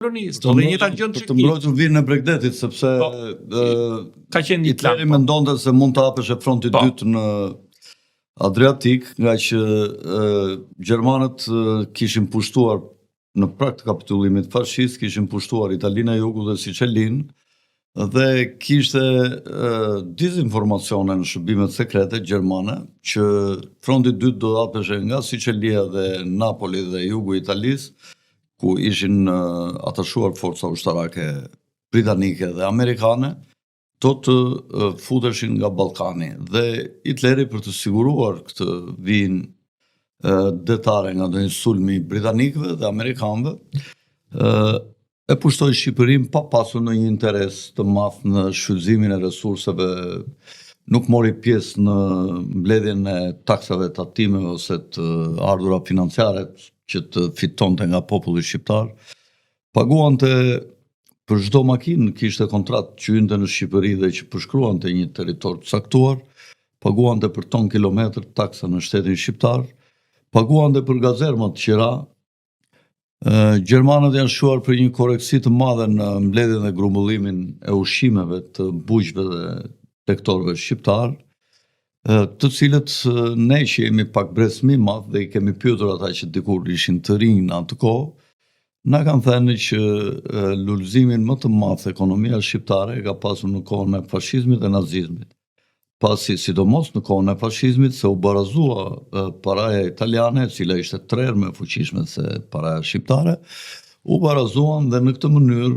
kolonist, dhe njëta gjë të mbrojtur virin e Bregdetit, sepse ka qenë një plan. Hitleri mendonte se mund të hapesh fronti i dytë në Adriatik, nga që gjermanët kishin pushtuar në prag të kapitullimit fashist, kishin pushtuar Italinë e Jugut dhe Siçelinë, dhe kishte dizinformacione në shërbimet sekrete gjermane që fronti i dytë do të hapeshe nga Siçelia dhe Napoli dhe jugu i Italisë, ku ishin atashuar forca ushtarake britanike dhe amerikane, do të futeshin nga Ballkani. Dhe Hitleri, për të siguruar këtë vijnë detare nga ndonjë sulmi britanikëve dhe amerikanëve, e pushtoi Shqipërinë pa pasur ndonjë interes të madh në shfrytëzimin e resurseve, nuk mori pjesë në mbledhjen e taksave tatimeve ose të ardhura financiare që të fitonte nga populli shqiptar. Paguante për çdo makinë, kishte kontratë që hynte në Shqipëri dhe që përshkruante një territor të caktuar, paguante për ton kilometër taksa në shtetin shqiptar, paguante për gazermat qira. Gjermanët janë shuar për një koreksi të madhe në mbledhjen dhe grumbullimin e ushqimeve të bujqve dhe lektorëve shqiptar, të cilët ne që jemi pak brezmi madh dhe i kemi pyetur ata që dikur ishin të rinj në atë kohë, na kanë thënë që lulëzimin më të madh ekonomia shqiptare ka pasur në kohën e fashizmit dhe nazizmit. Pasi sidomos në kohën e fashizmit se u barazua paraja italiane, e cila ishte 3 herë më e fuqishme se paraja shqiptare, u barazuan dhe në këtë mënyrë